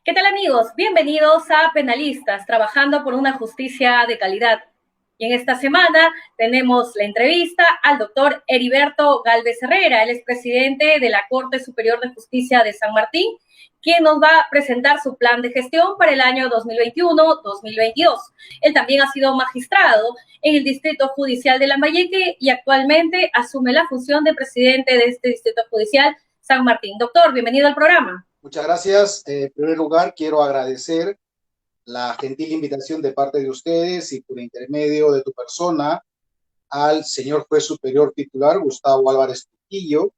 ¿Qué tal amigos? Bienvenidos a Penalistas, trabajando por una justicia de calidad. Y en esta semana tenemos la entrevista al doctor Heriberto Galvez Herrera, él es presidente de la Corte Superior de Justicia de San Martín, quien nos va a presentar su plan de gestión para el año 2021-2022. Él también ha sido magistrado en el Distrito Judicial de Lambayeque y actualmente asume la función de presidente de este Distrito Judicial San Martín. Doctor, bienvenido al programa. Muchas gracias. En primer lugar, quiero agradecer la gentil invitación de parte de ustedes y por intermedio de tu persona al señor juez superior titular Gustavo Álvarez Trujillo,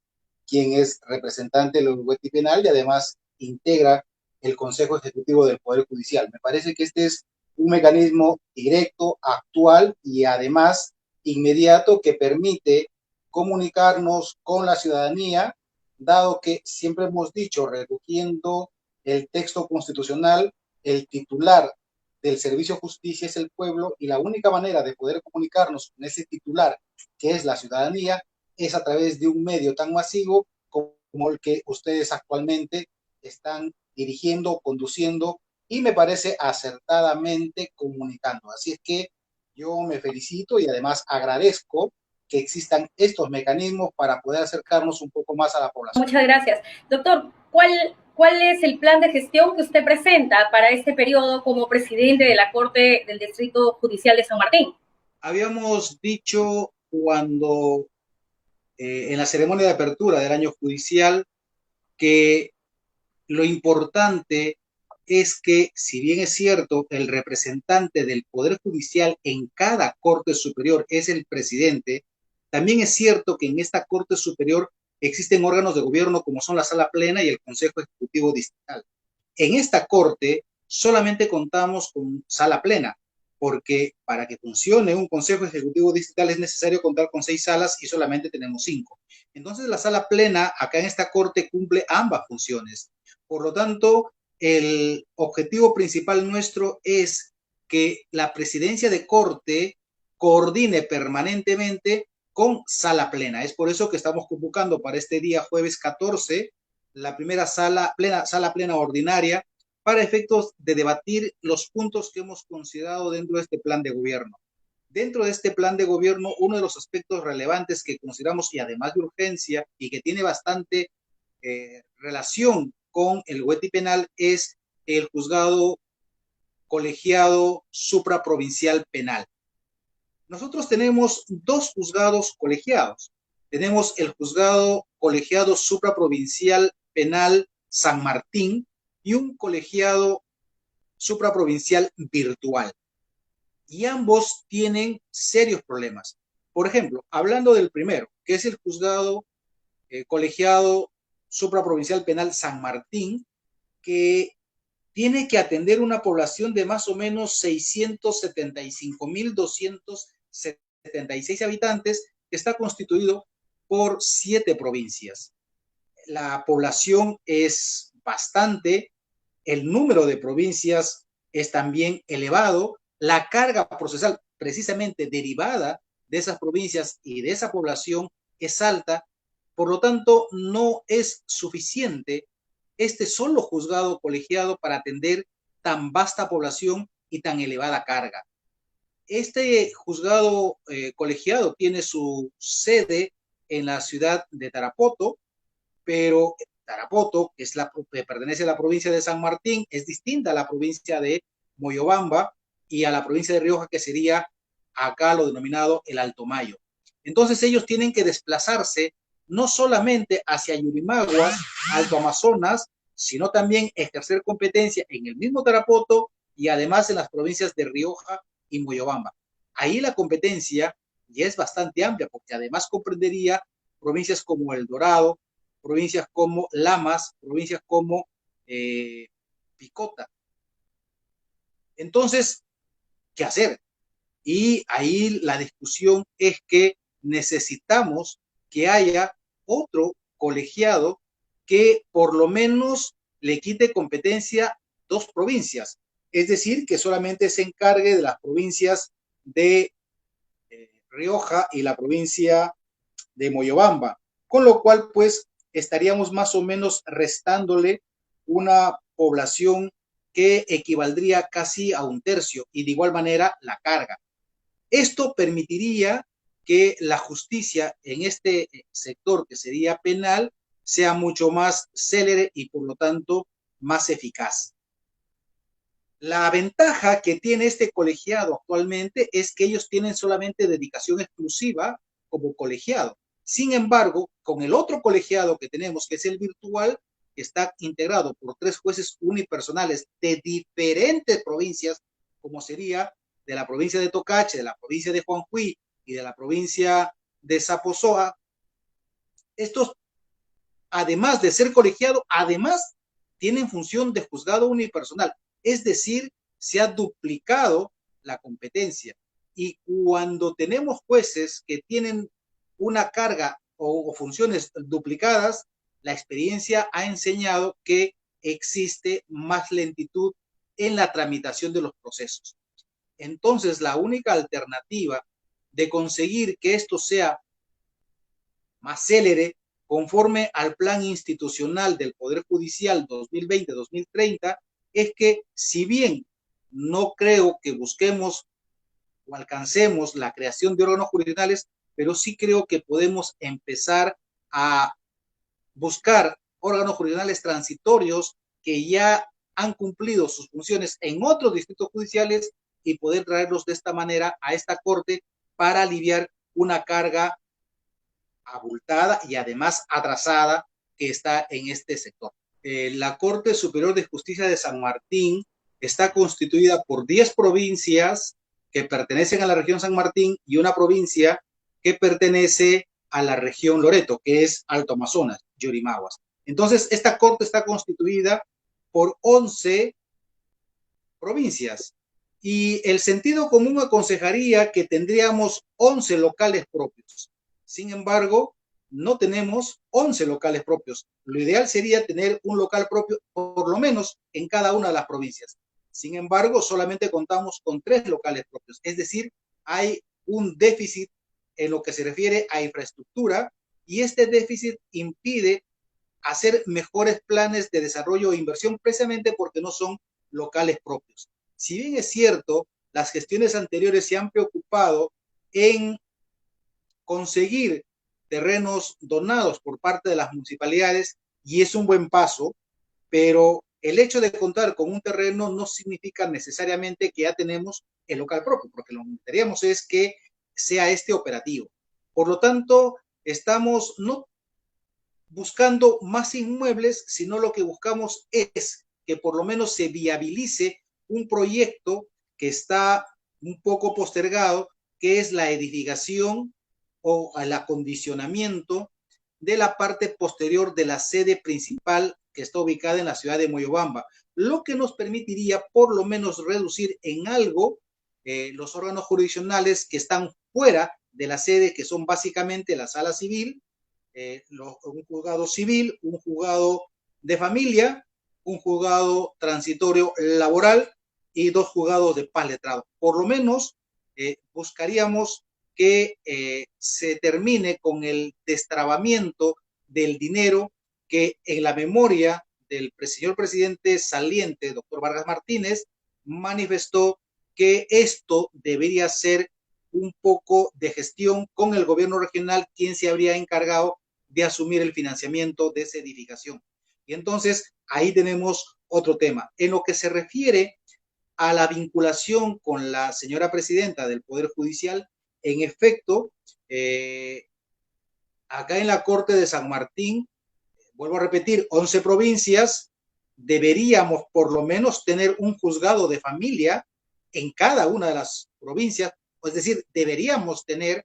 quien es representante del Uruguay Penal y además integra el Consejo Ejecutivo del Poder Judicial. Me parece que este es un mecanismo directo, actual y además inmediato que permite comunicarnos con la ciudadanía, dado que siempre hemos dicho, recogiendo el texto constitucional, el titular del servicio de justicia es el pueblo y la única manera de poder comunicarnos con ese titular, que es la ciudadanía, es a través de un medio tan masivo como el que ustedes actualmente están dirigiendo, conduciendo y me parece acertadamente comunicando. Así es que yo me felicito y además agradezco que existan estos mecanismos para poder acercarnos un poco más a la población. Muchas gracias. Doctor, ¿cuál es el plan de gestión que usted presenta para este periodo como presidente de la Corte del Distrito Judicial de San Martín? Habíamos dicho cuando en la ceremonia de apertura del año judicial que lo importante es que, si bien es cierto, el representante del Poder Judicial en cada Corte Superior es el presidente, también es cierto que en esta Corte Superior existen órganos de gobierno como son la Sala Plena y el Consejo Ejecutivo Distrital. En esta Corte solamente contamos con Sala Plena, porque para que funcione un Consejo Ejecutivo Distrital es necesario contar con 6 salas y solamente tenemos 5. Entonces la Sala Plena acá en esta Corte cumple ambas funciones. Por lo tanto, el objetivo principal nuestro es que la presidencia de Corte coordine permanentemente con Sala Plena. Es por eso que estamos convocando para este día jueves 14 la primera sala plena ordinaria para efectos de debatir los puntos que hemos considerado dentro de este plan de gobierno. Dentro de este plan de gobierno, uno de los aspectos relevantes que consideramos y además de urgencia y que tiene bastante relación con el Hueti Penal es el juzgado colegiado supraprovincial penal. Nosotros tenemos 2 juzgados colegiados. Tenemos el juzgado colegiado supraprovincial penal San Martín y un colegiado supraprovincial virtual. Y ambos tienen serios problemas. Por ejemplo, hablando del primero, que es el juzgado colegiado supraprovincial penal San Martín, que tiene que atender una población de más o menos 675.276 habitantes, que está constituido por 7 provincias. La población es bastante, el número de provincias es también elevado, la carga procesal precisamente derivada de esas provincias y de esa población es alta, por lo tanto no es suficiente este solo juzgado colegiado para atender tan vasta población y tan elevada carga. Este juzgado colegiado tiene su sede en la ciudad de Tarapoto, pero Tarapoto, que es pertenece a la provincia de San Martín, es distinta a la provincia de Moyobamba y a la provincia de Rioja, que sería acá lo denominado el Alto Mayo. Entonces ellos tienen que desplazarse no solamente hacia Yurimaguas, Alto Amazonas, sino también ejercer competencia en el mismo Tarapoto y además en las provincias de Rioja y Moyobamba. Ahí la competencia ya es bastante amplia, porque además comprendería provincias como El Dorado, provincias como Lamas, provincias como Picota. Entonces, ¿qué hacer? Y ahí la discusión es que necesitamos que haya otro colegiado que por lo menos le quite competencia a 2 provincias, es decir, que solamente se encargue de las provincias de Rioja y la provincia de Moyobamba, con lo cual pues estaríamos más o menos restándole una población que equivaldría casi a un tercio, y de igual manera la carga. Esto permitiría que la justicia en este sector, que sería penal, sea mucho más célere y por lo tanto más eficaz. La ventaja que tiene este colegiado actualmente es que ellos tienen solamente dedicación exclusiva como colegiado. Sin embargo, con el otro colegiado que tenemos, que es el virtual, que está integrado por 3 jueces unipersonales de diferentes provincias, como sería de la provincia de Tocache, de la provincia de Juanjuy y de la provincia de Zaposoa. Estos, además de ser colegiado, además tienen función de juzgado unipersonal, es decir, se ha duplicado la competencia. Y cuando tenemos jueces que tienen una carga o funciones duplicadas, la experiencia ha enseñado que existe más lentitud en la tramitación de los procesos. Entonces, la única alternativa de conseguir que esto sea más célere, conforme al plan institucional del Poder Judicial 2020-2030, es que si bien no creo que busquemos o alcancemos la creación de órganos jurisdiccionales, pero sí creo que podemos empezar a buscar órganos jurisdiccionales transitorios que ya han cumplido sus funciones en otros distritos judiciales y poder traerlos de esta manera a esta corte para aliviar una carga abultada y además atrasada que está en este sector. La Corte Superior de Justicia de San Martín está constituida por 10 provincias que pertenecen a la región San Martín y una provincia que pertenece a la región Loreto, que es Alto Amazonas, Yurimaguas. Entonces, esta corte está constituida por 11 provincias y el sentido común aconsejaría que tendríamos 11 locales propios. Sin embargo, no tenemos 11 locales propios. Lo ideal sería tener un local propio, por lo menos en cada una de las provincias. Sin embargo, solamente contamos con 3 locales propios. Es decir, hay un déficit en lo que se refiere a infraestructura y este déficit impide hacer mejores planes de desarrollo e inversión precisamente porque no son locales propios. Si bien es cierto, las gestiones anteriores se han preocupado en conseguir terrenos donados por parte de las municipalidades y es un buen paso, pero el hecho de contar con un terreno no significa necesariamente que ya tenemos el local propio, porque lo que necesitaríamos es que sea este operativo. Por lo tanto, estamos no buscando más inmuebles, sino lo que buscamos es que por lo menos se viabilice un proyecto que está un poco postergado, que es la edificación o el acondicionamiento de la parte posterior de la sede principal que está ubicada en la ciudad de Moyobamba, lo que nos permitiría por lo menos reducir en algo los órganos jurisdiccionales que están fuera de la sede, que son básicamente la sala civil, un juzgado civil, un juzgado de familia, un juzgado transitorio laboral y 2 juzgados de paz letrado. Por lo menos buscaríamos que se termine con el destrabamiento del dinero que en la memoria del señor presidente saliente, doctor Vargas Martínez, manifestó que esto debería ser un poco de gestión con el gobierno regional, quien se habría encargado de asumir el financiamiento de esa edificación. Y entonces ahí tenemos otro tema. En lo que se refiere a la vinculación con la señora presidenta del Poder Judicial, en efecto, acá en la Corte de San Martín, vuelvo a repetir, 11 provincias, deberíamos por lo menos tener un juzgado de familia en cada una de las provincias, es decir, deberíamos tener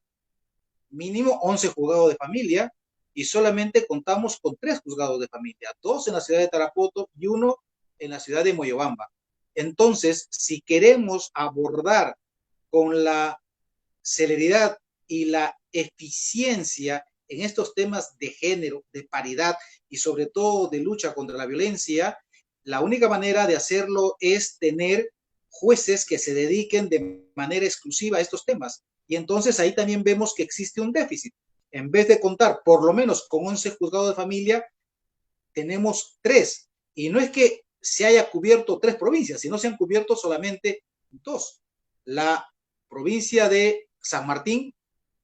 mínimo 11 juzgados de familia y solamente contamos con 3 juzgados de familia, 2 en la ciudad de Tarapoto y 1 en la ciudad de Moyobamba. Entonces, si queremos abordar con la celeridad y la eficiencia en estos temas de género, de paridad y sobre todo de lucha contra la violencia, la única manera de hacerlo es tener jueces que se dediquen de manera exclusiva a estos temas. Y entonces ahí también vemos que existe un déficit. En vez de contar por lo menos con 11 juzgados de familia, tenemos 3. Y no es que se haya cubierto 3 provincias, sino se han cubierto solamente 2. La provincia de San Martín,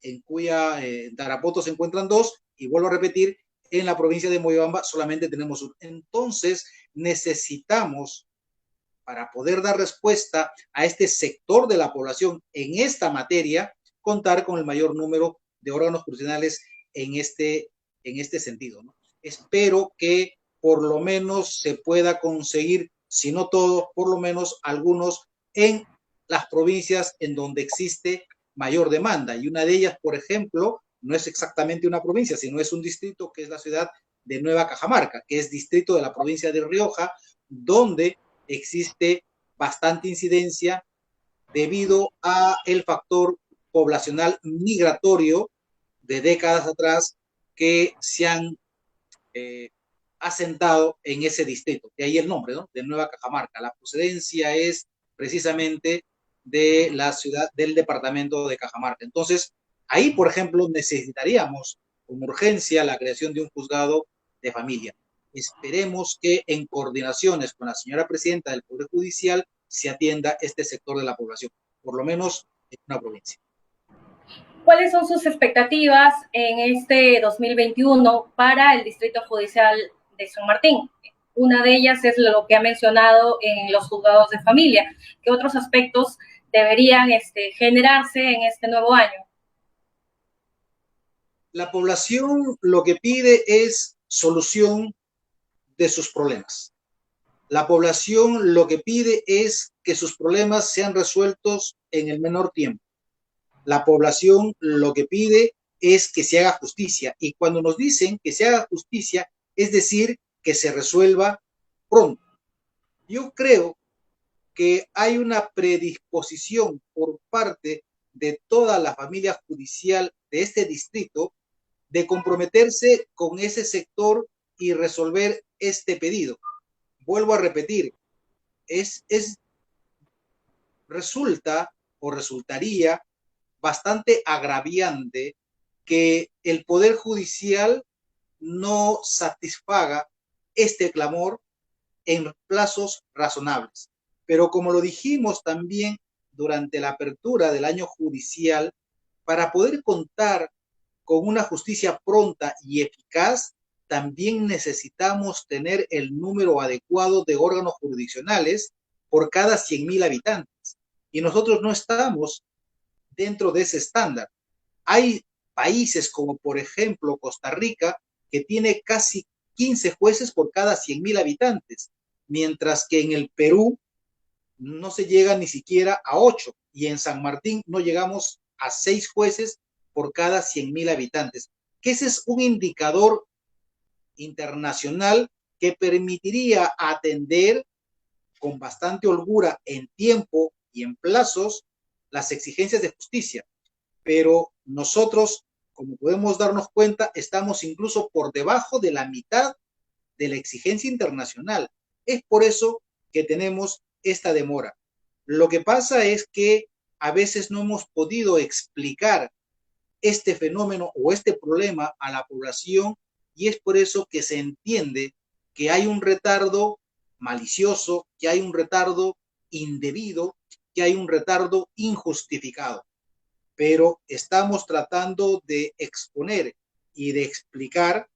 en cuya Tarapoto se encuentran 2, y vuelvo a repetir, en la provincia de Moyobamba solamente tenemos 1. Entonces necesitamos, para poder dar respuesta a este sector de la población en esta materia, contar con el mayor número de órganos jurisdiccionales en este sentido, ¿no? Espero que por lo menos se pueda conseguir, si no todos, por lo menos algunos en las provincias en donde existe mayor demanda. Y una de ellas, por ejemplo, no es exactamente una provincia, sino es un distrito, que es la ciudad de Nueva Cajamarca, que es distrito de la provincia de Rioja, donde existe bastante incidencia debido a el factor poblacional migratorio de décadas atrás que se han asentado en ese distrito. De ahí el nombre, ¿no? De Nueva Cajamarca. La procedencia es precisamente de la ciudad, del departamento de Cajamarca. Entonces, ahí, por ejemplo, necesitaríamos con urgencia la creación de un juzgado de familia. Esperemos que en coordinaciones con la señora presidenta del Poder Judicial se atienda este sector de la población, por lo menos en una provincia. ¿Cuáles son sus expectativas en este 2021 para el Distrito Judicial de San Martín? Una de ellas es lo que ha mencionado en los juzgados de familia. ¿Qué otros aspectos deberían generarse en este nuevo año? La población lo que pide es solución de sus problemas. La población lo que pide es que sus problemas sean resueltos en el menor tiempo. La población lo que pide es que se haga justicia. Y cuando nos dicen que se haga justicia, es decir, que se resuelva pronto. Yo creo que hay una predisposición por parte de toda la familia judicial de este distrito de comprometerse con ese sector y resolver este pedido. Vuelvo a repetir, resulta o resultaría bastante agraviante que el Poder Judicial no satisfaga este clamor en plazos razonables. Pero como lo dijimos también durante la apertura del año judicial, para poder contar con una justicia pronta y eficaz, también necesitamos tener el número adecuado de órganos jurisdiccionales por cada 100,000 habitantes. Y nosotros no estamos dentro de ese estándar. Hay países como por ejemplo Costa Rica, que tiene casi 15 jueces por cada 100,000 habitantes, mientras que en el Perú no se llega ni siquiera a 8, y en San Martín no llegamos a 6 jueces por cada 100,000 habitantes, que ese es un indicador internacional que permitiría atender con bastante holgura en tiempo y en plazos las exigencias de justicia. Pero nosotros, como podemos darnos cuenta, estamos incluso por debajo de la mitad de la exigencia internacional. Es por eso que tenemos esta demora. Lo que pasa es que a veces no hemos podido explicar este fenómeno o este problema a la población, y es por eso que se entiende que hay un retardo malicioso, que hay un retardo indebido, que hay un retardo injustificado. Pero estamos tratando de exponer y de explicar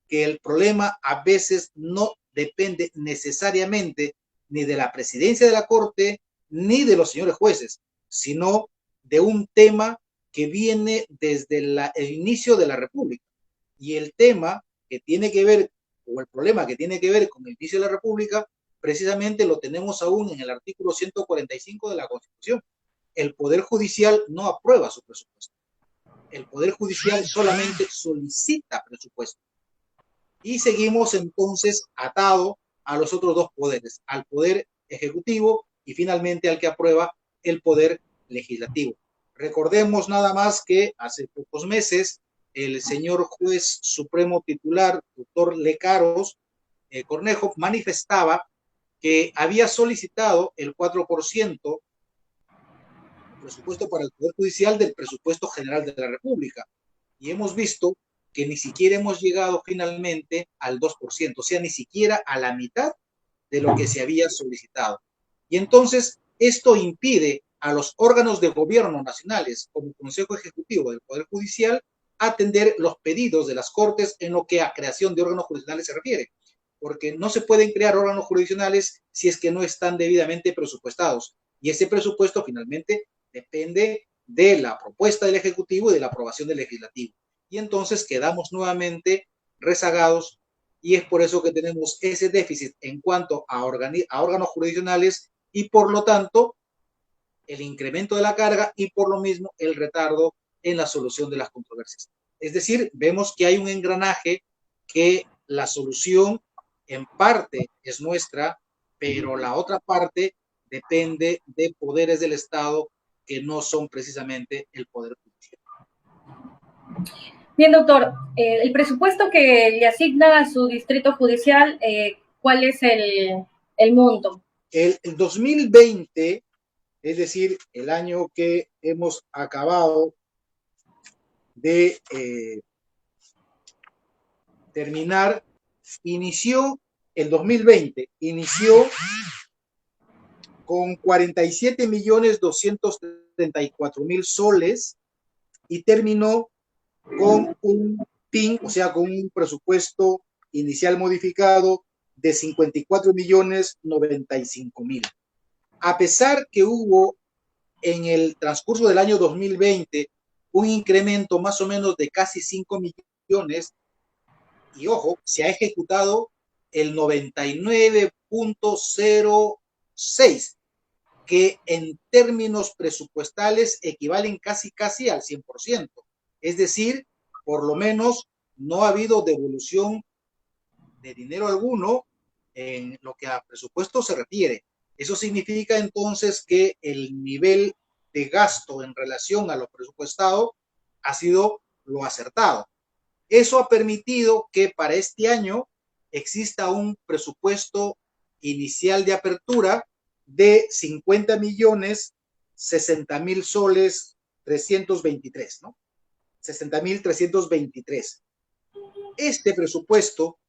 que el problema a veces no depende necesariamente ni de la presidencia de la Corte ni de los señores jueces, sino de un tema que viene desde el inicio de la República. Y el tema que tiene que ver, o el problema que tiene que ver con el inicio de la República, precisamente lo tenemos aún en el artículo 145 de la Constitución. El Poder Judicial no aprueba su presupuesto. El Poder Judicial solamente solicita presupuesto. Y seguimos entonces atado a los otros dos poderes, al Poder Ejecutivo y finalmente al que aprueba, el Poder Legislativo. Recordemos nada más que hace pocos meses el señor juez supremo titular, doctor Lecaros Cornejo, manifestaba que había solicitado el 4% presupuesto para el Poder Judicial del presupuesto general de la República. Y hemos visto que ni siquiera hemos llegado finalmente al 2%, o sea, ni siquiera a la mitad de lo que se había solicitado. Y entonces esto impide a los órganos de gobierno nacionales, como Consejo Ejecutivo del Poder Judicial, atender los pedidos de las Cortes en lo que a creación de órganos jurisdiccionales se refiere, porque no se pueden crear órganos jurisdiccionales si es que no están debidamente presupuestados. Y ese presupuesto finalmente depende de la propuesta del Ejecutivo y de la aprobación del Legislativo. Y entonces quedamos nuevamente rezagados, y es por eso que tenemos ese déficit en cuanto a órganos jurisdiccionales y por lo tanto el incremento de la carga y por lo mismo el retardo en la solución de las controversias. Es decir, vemos que hay un engranaje que la solución en parte es nuestra, pero la otra parte depende de poderes del Estado que no son precisamente el poder judicial. Bien, doctor, el presupuesto que le asigna a su distrito judicial, ¿cuál es el monto? El 2020, es decir, el año que hemos acabado de terminar, inició el 2020, inició con 47.234.000 soles y terminó con un PIN, o sea, con un presupuesto inicial modificado de 54.095.000. A pesar que hubo en el transcurso del año 2020 un incremento más o menos de casi 5 millones, y ojo, se ha ejecutado el 99.06, que en términos presupuestales equivalen casi al 100%. Es decir, por lo menos no ha habido devolución de dinero alguno en lo que a presupuesto se refiere. Eso significa entonces que el nivel de gasto en relación a lo presupuestado ha sido lo acertado. Eso ha permitido que para este año exista un presupuesto inicial de apertura de 50.060.000 soles 323, ¿no? 60.323. Este presupuesto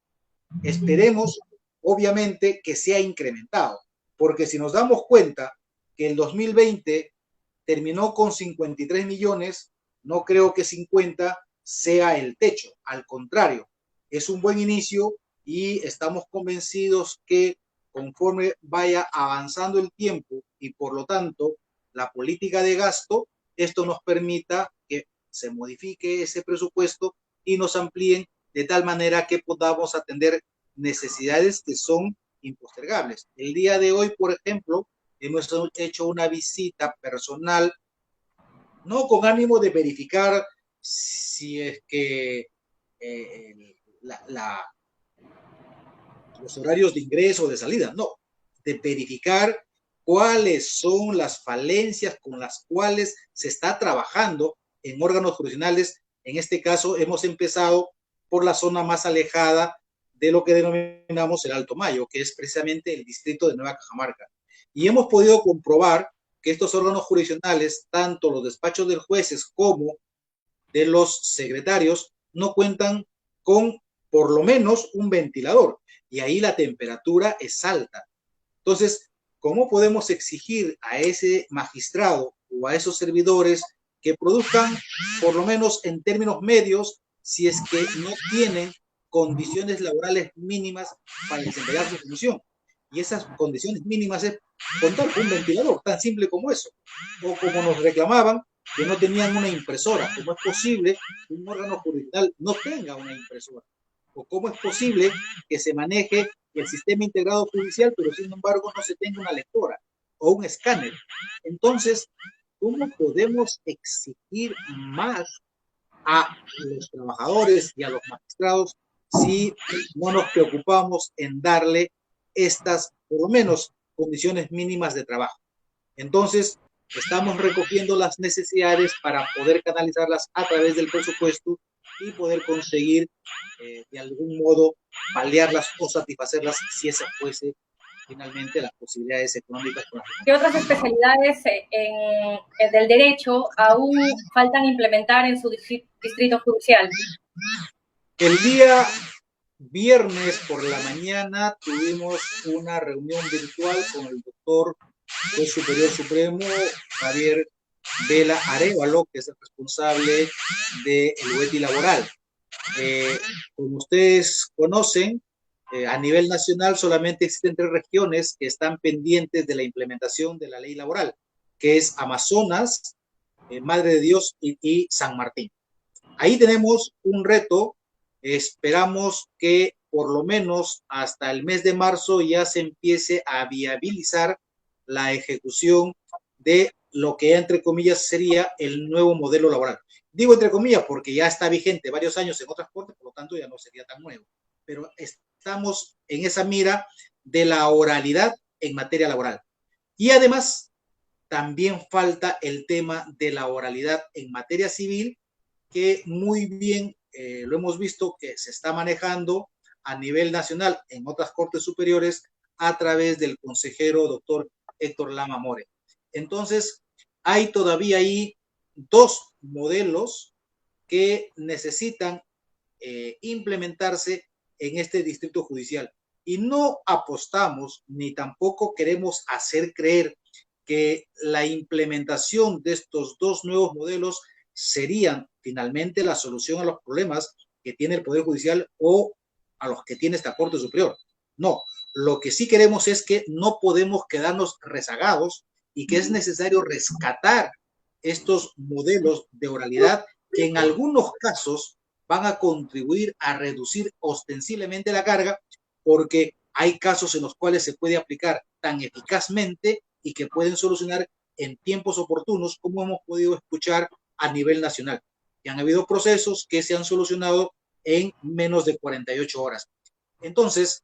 esperemos, obviamente, que sea incrementado, porque si nos damos cuenta que el 2020 terminó con 53 millones, no creo que 50 sea el techo, al contrario, es un buen inicio y estamos convencidos que conforme vaya avanzando el tiempo y por lo tanto la política de gasto, esto nos permita que se modifique ese presupuesto y nos amplíen de tal manera que podamos atender necesidades que son impostergables. El día de hoy, por ejemplo, hemos hecho una visita personal, no con ánimo de verificar si es que los horarios de ingreso o de salida, no, de verificar cuáles son las falencias con las cuales se está trabajando en órganos jurisdiccionales. En este caso, hemos empezado por la zona más alejada de lo que denominamos el Alto Mayo, que es precisamente el distrito de Nueva Cajamarca. Y hemos podido comprobar que estos órganos jurisdiccionales, tanto los despachos de jueces como de los secretarios, no cuentan con por lo menos un ventilador, y ahí la temperatura es alta. Entonces, ¿cómo podemos exigir a ese magistrado o a esos servidores que produzcan, por lo menos en términos medios, si es que no tienen condiciones laborales mínimas para desempeñar su función? Y esas condiciones mínimas es contar con un ventilador, tan simple como eso. O como nos reclamaban, que no tenían una impresora. ¿Cómo es posible que un órgano jurisdiccional no tenga una impresora? ¿O cómo es posible que se maneje el sistema integrado judicial, pero sin embargo no se tenga una lectora o un escáner? Entonces, ¿cómo podemos exigir más a los trabajadores y a los magistrados si no nos preocupamos en darle estas, por lo menos, condiciones mínimas de trabajo? Entonces, estamos recogiendo las necesidades para poder canalizarlas a través del presupuesto y poder conseguir de algún modo paliarlas o satisfacerlas si esa fuese finalmente las posibilidades económicas. ¿Qué otras especialidades del derecho aún faltan implementar en su distrito judicial? El día viernes por la mañana tuvimos una reunión virtual con el doctor juez superior supremo Javier Vela Arévalo, que es el responsable del UETI laboral. Como ustedes conocen, a nivel nacional solamente existen 3 regiones que están pendientes de la implementación de la ley laboral, que es Amazonas, Madre de Dios y San Martín. Ahí tenemos un reto. Esperamos que por lo menos hasta el mes de marzo ya se empiece a viabilizar la ejecución de lo que entre comillas sería el nuevo modelo laboral. Digo entre comillas porque ya está vigente varios años en otras cortes, por lo tanto ya no sería tan nuevo. Pero estamos en esa mira de la oralidad en materia laboral. Y además, también falta el tema de la oralidad en materia civil, que muy bien lo hemos visto que se está manejando a nivel nacional en otras cortes superiores a través del consejero doctor Héctor Lama More. Entonces, hay todavía ahí 2 modelos que necesitan implementarse en este distrito judicial. Y no apostamos ni tampoco queremos hacer creer que la implementación de estos 2 nuevos modelos serían finalmente la solución a los problemas que tiene el Poder Judicial o a los que tiene esta Corte Superior. No, lo que sí queremos es que no podemos quedarnos rezagados y que es necesario rescatar estos modelos de oralidad que en algunos casos van a contribuir a reducir ostensiblemente la carga, porque hay casos en los cuales se puede aplicar tan eficazmente y que pueden solucionar en tiempos oportunos, como hemos podido escuchar a nivel nacional. Y han habido procesos que se han solucionado en menos de 48 horas. Entonces,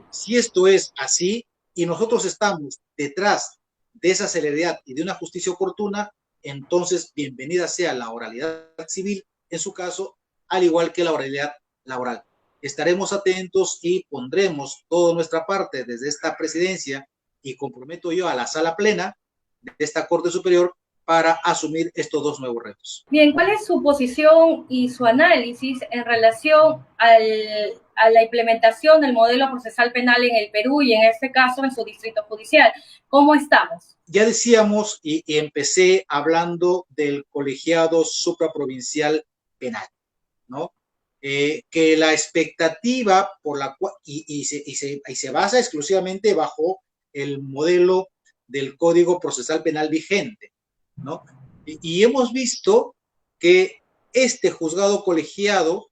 si esto es así y nosotros estamos detrás de esa celeridad y de una justicia oportuna, entonces bienvenida sea la oralidad civil en su caso, al igual que la oralidad laboral. Estaremos atentos y pondremos toda nuestra parte desde esta presidencia y comprometo yo a la sala plena de esta Corte Superior para asumir estos 2 nuevos retos. Bien, ¿cuál es su posición y su análisis en relación a la implementación del modelo procesal penal en el Perú y en este caso en su distrito judicial? ¿Cómo estamos? Ya decíamos y empecé hablando del colegiado supraprovincial penal, ¿no? Que la expectativa por la cual, y se basa exclusivamente bajo el modelo del Código Procesal Penal vigente, ¿no? Y hemos visto que este juzgado colegiado,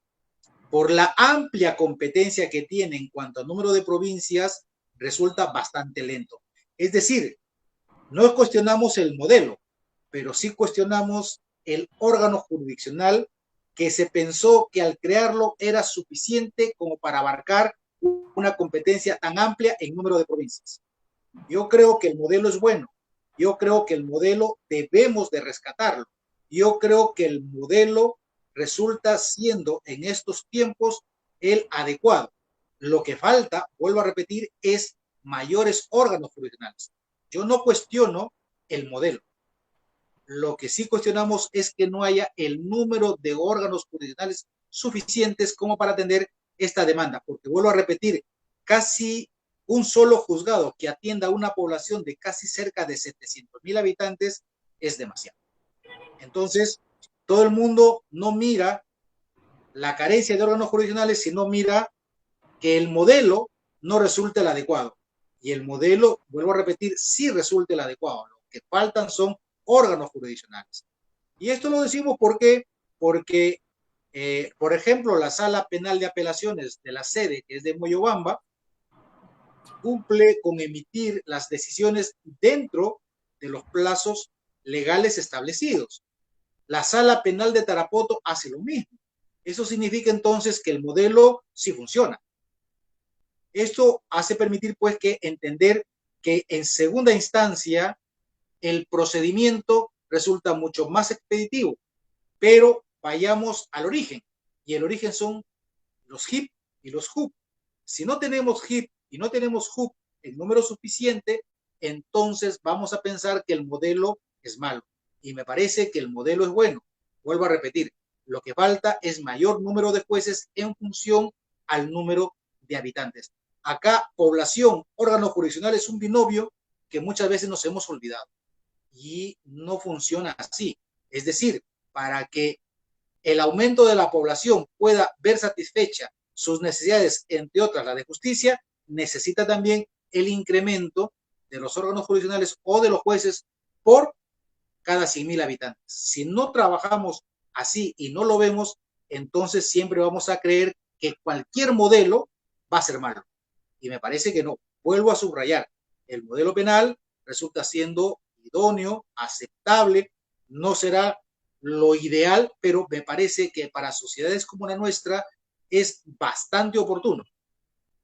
por la amplia competencia que tiene en cuanto al número de provincias, resulta bastante lento. Es decir, no cuestionamos el modelo, pero sí cuestionamos el órgano jurisdiccional que se pensó que al crearlo era suficiente como para abarcar una competencia tan amplia en número de provincias. Yo creo que el modelo es bueno. Yo creo que el modelo debemos de rescatarlo. Yo creo que el modelo resulta siendo en estos tiempos el adecuado. Lo que falta, vuelvo a repetir, es mayores órganos jurisdiccionales. Yo no cuestiono el modelo. Lo que sí cuestionamos es que no haya el número de órganos jurisdiccionales suficientes como para atender esta demanda, porque vuelvo a repetir, casi un solo juzgado que atienda a una población de casi cerca de 700,000 habitantes es demasiado. Entonces, todo el mundo no mira la carencia de órganos jurisdiccionales, sino mira que el modelo no resulta el adecuado. Y el modelo, vuelvo a repetir, sí resulta el adecuado. Lo que faltan son órganos jurisdiccionales. Y esto lo decimos porque, por ejemplo, la Sala Penal de Apelaciones de la sede, que es de Moyobamba, cumple con emitir las decisiones dentro de los plazos legales establecidos. La Sala Penal de Tarapoto hace lo mismo. Eso significa entonces que el modelo sí funciona. Esto hace permitir, pues, que entender que en segunda instancia el procedimiento resulta mucho más expeditivo, pero vayamos al origen, y el origen son los HIP y los HUP. Si no tenemos HIP y no tenemos HUP en número suficiente, entonces vamos a pensar que el modelo es malo, y me parece que el modelo es bueno. Vuelvo a repetir, lo que falta es mayor número de jueces en función al número de habitantes. Acá, población, órgano jurisdiccional es un binomio que muchas veces nos hemos olvidado y no funciona así. Es decir, para que el aumento de la población pueda ver satisfecha sus necesidades, entre otras la de justicia, necesita también el incremento de los órganos jurisdiccionales o de los jueces por cada 100.000 habitantes. Si no trabajamos así y no lo vemos, entonces siempre vamos a creer que cualquier modelo va a ser malo. Y me parece que no. Vuelvo a subrayar, el modelo penal resulta siendo idóneo, aceptable, no será lo ideal, pero me parece que para sociedades como la nuestra es bastante oportuno,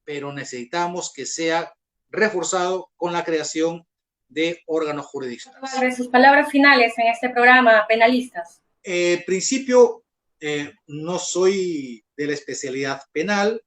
pero necesitamos que sea reforzado con la creación de órganos jurisdiccionales. Sus palabras finales en este programa, penalistas. En principio, no soy de la especialidad penal.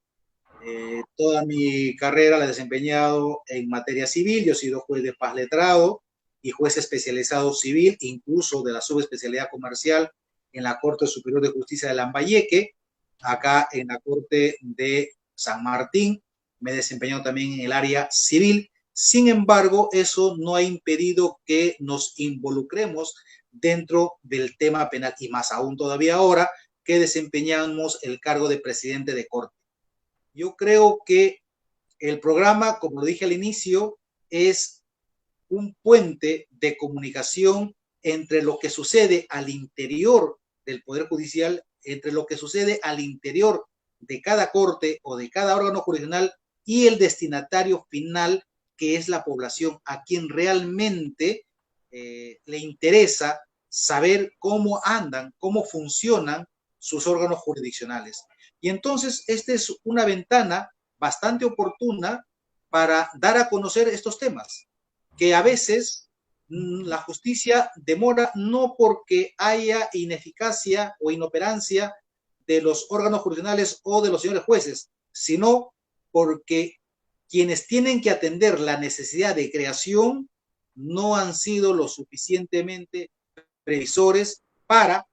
Toda mi carrera la he desempeñado en materia civil. Yo he sido juez de paz letrado y juez especializado civil, incluso de la subespecialidad comercial en la Corte Superior de Justicia de Lambayeque, acá en la Corte de San Martín. Me he desempeñado también en el área civil. Sin embargo, eso no ha impedido que nos involucremos dentro del tema penal, y más aún todavía ahora que desempeñamos el cargo de presidente de corte. Yo creo que el programa, como lo dije al inicio, es un puente de comunicación entre lo que sucede al interior del Poder Judicial, entre lo que sucede al interior de cada corte o de cada órgano jurisdiccional y el destinatario final, que es la población, a quien realmente le interesa saber cómo andan, cómo funcionan sus órganos jurisdiccionales. Y entonces, esta es una ventana bastante oportuna para dar a conocer estos temas, que a veces la justicia demora no porque haya ineficacia o inoperancia de los órganos jurisdiccionales o de los señores jueces, sino porque quienes tienen que atender la necesidad de creación no han sido lo suficientemente previsores para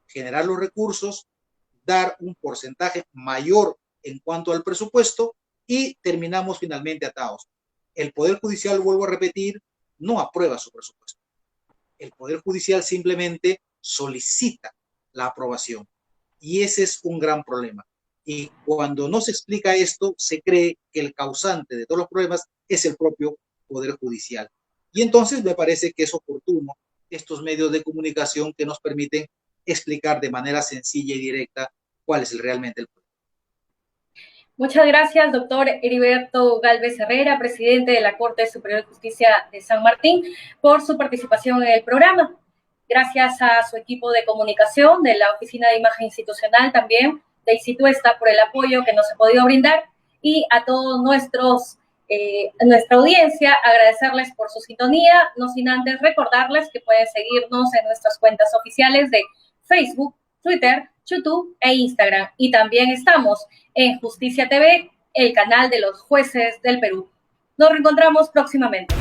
generar los recursos, dar un porcentaje mayor en cuanto al presupuesto y terminamos finalmente atados. El Poder Judicial, vuelvo a repetir, no aprueba su presupuesto. El Poder Judicial simplemente solicita la aprobación y ese es un gran problema. Y cuando no se explica esto, se cree que el causante de todos los problemas es el propio Poder Judicial. Y entonces me parece que es oportuno estos medios de comunicación que nos permiten explicar de manera sencilla y directa cuál es realmente el problema. Muchas gracias, doctor Heriberto Gálvez Herrera, presidente de la Corte Superior de Justicia de San Martín, por su participación en el programa. Gracias a su equipo de comunicación de la Oficina de Imagen Institucional también, de Instituesta, por el apoyo que nos ha podido brindar, y a todos nuestra audiencia, agradecerles por su sintonía, no sin antes recordarles que pueden seguirnos en nuestras cuentas oficiales de Facebook, Twitter, YouTube e Instagram. Y también estamos en Justicia TV, el canal de los jueces del Perú. Nos reencontramos próximamente.